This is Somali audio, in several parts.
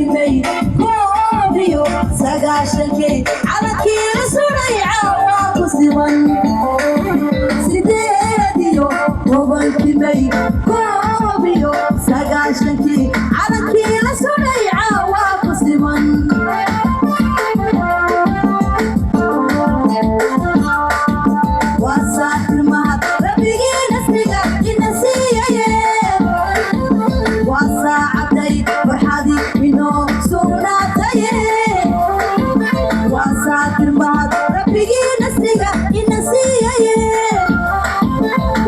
كمي كوبيو سقاشلكي على كيل سريعة وقصيبا سيديديو وبن كمي كوبيو سقاشلكي على كيل سريعة وقصيبا وساكر ما ربيجي نسيقة ينسيه وساعتي فرحادي منو سوناتي وساكر ما ربيجي نسيقة ينسيه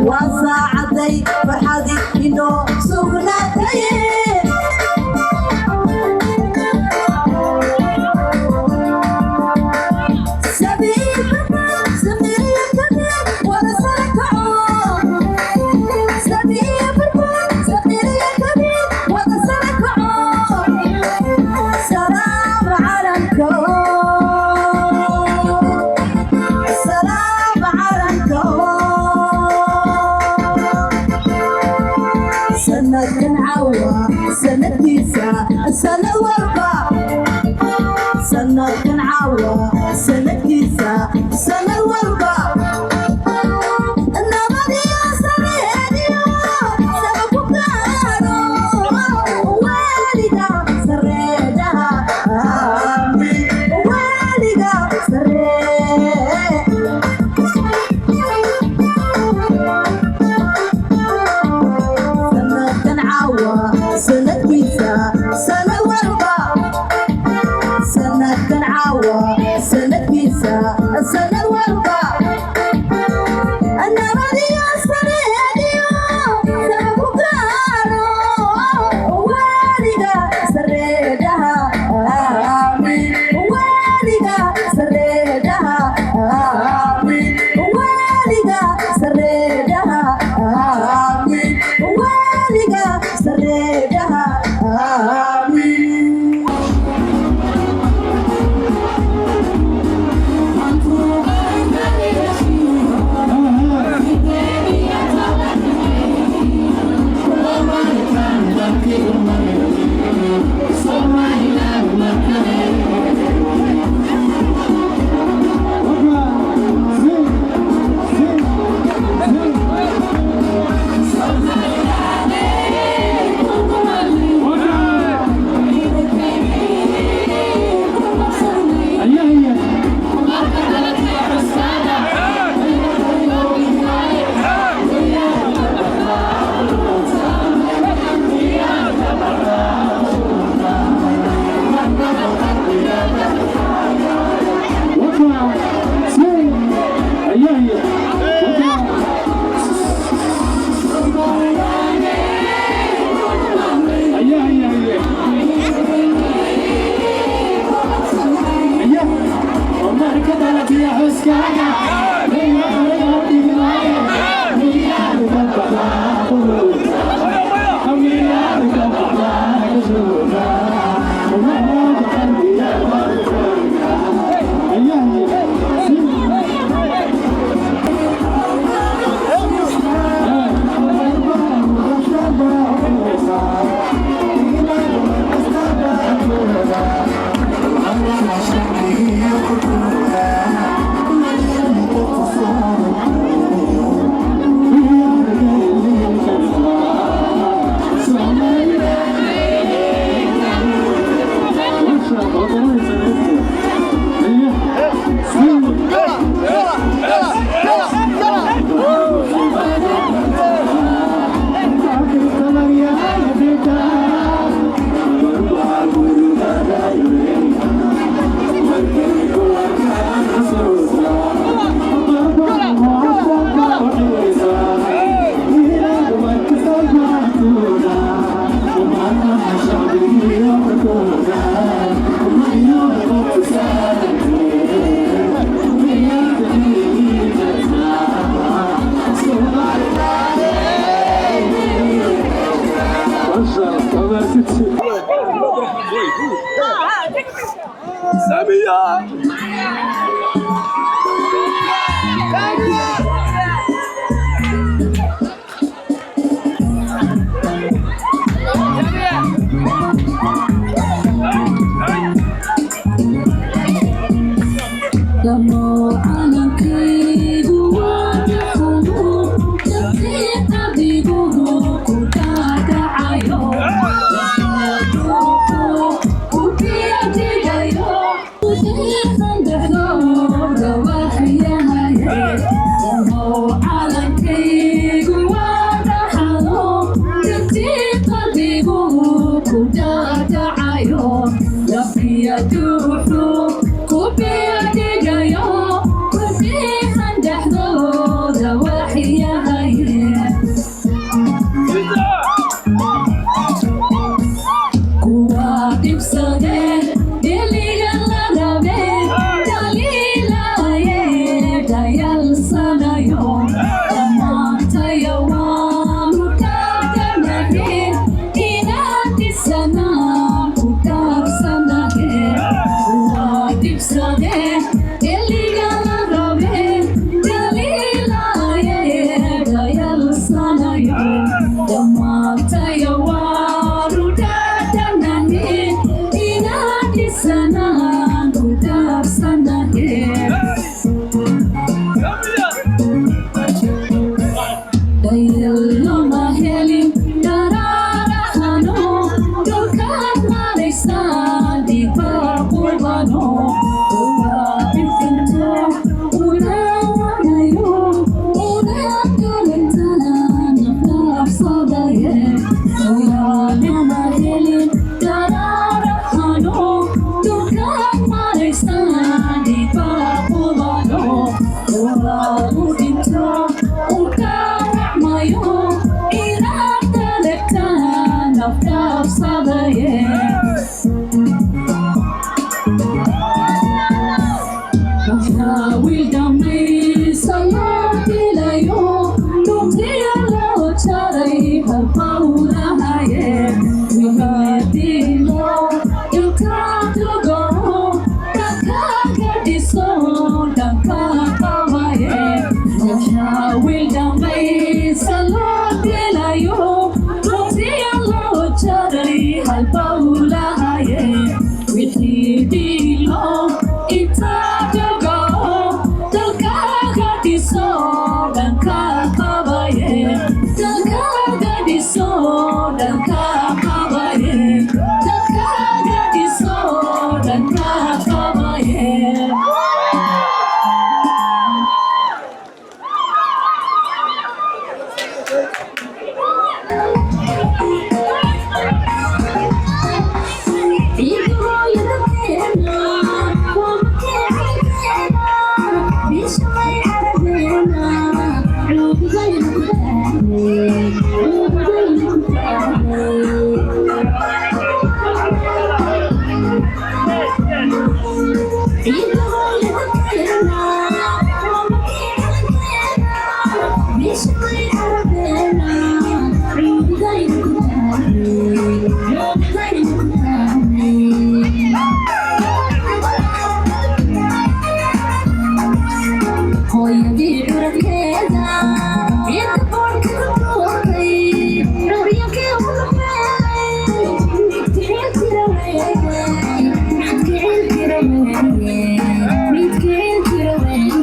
وساعتي فرحادي منو سوناتي سنة وربع سنة كنعوى سنة كيسة سنة وربع النبض يا سريديو سبب كانوا والدة سريدها والدة سريد سنة كنعوى سنة كيسة سنة وربع سنة كنعوى سنة كيسة سنة وربع أنا راضي يا سريديو سبب كانوا والدة سريدها والدة سريدها والدة سريدها والدة سريدها lafiya duuxu ku beedigayo kurdihan dhexdooda waxyahaye kuwa dhibsadeen diliga la rabeen daliilaye dayalsanayo dhammaantaya waanu dhaadanahe inaadisanaan ku dhaabsanahe kuwa dhibsadeen diliga la rabeen daliilaye dayalsanayo dhammaantaya waanu dhaadanahe inaadisanaan ku dhaabsanahe dayalama helin daraarahano dhulkaad maraysaan dhiigbaa qubano uwaabintinto unaawanayo unagalantaan naflaabsadaye dayalama helin daraarahano dhulkaad maraysaan dhiigbaa qubano uwaabintinto mayo inaadalagtaan naflaabsadaye waxaawil dhamaysa loo dilayo dhuntiya loo jaray halqawlahaye wihaadilo ilkaadugoro dhankaaga dhiso dhanka qabaye waxaawil dhamaysa loo dilayo dhuntiya loo jaray halqawlahaye wixiidilo intaadugoro dalkaaga dhiso dhanka qabaye dalkaaga dhiso dhanka qabaye dalkaaga dhiso dhanka qabaye hooyadii curadkeeda inta boorka ku tuurtay dhowryakii u lumeeyay midkicil tira weeye midkicil tira weeye midkicil tira weeye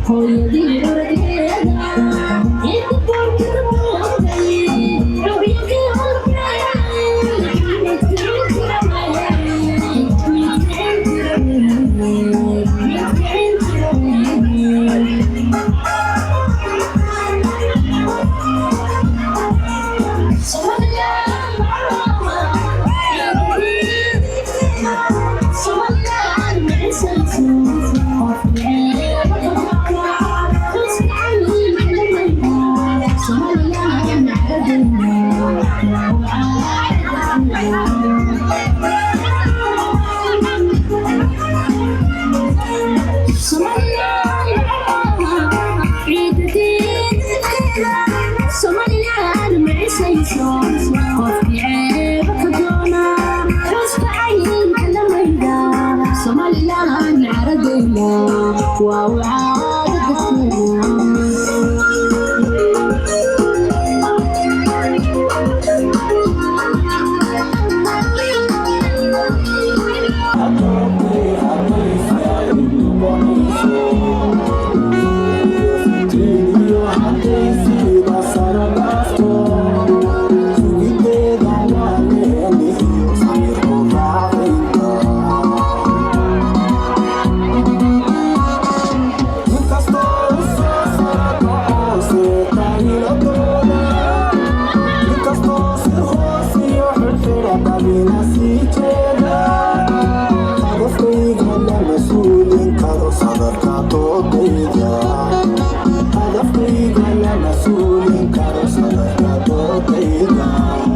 hooyadii curadkeeda inta boorka ku tuurtay dhowryakii u lumeeyay midkicil tira Somaliland عربية وعادة سريدا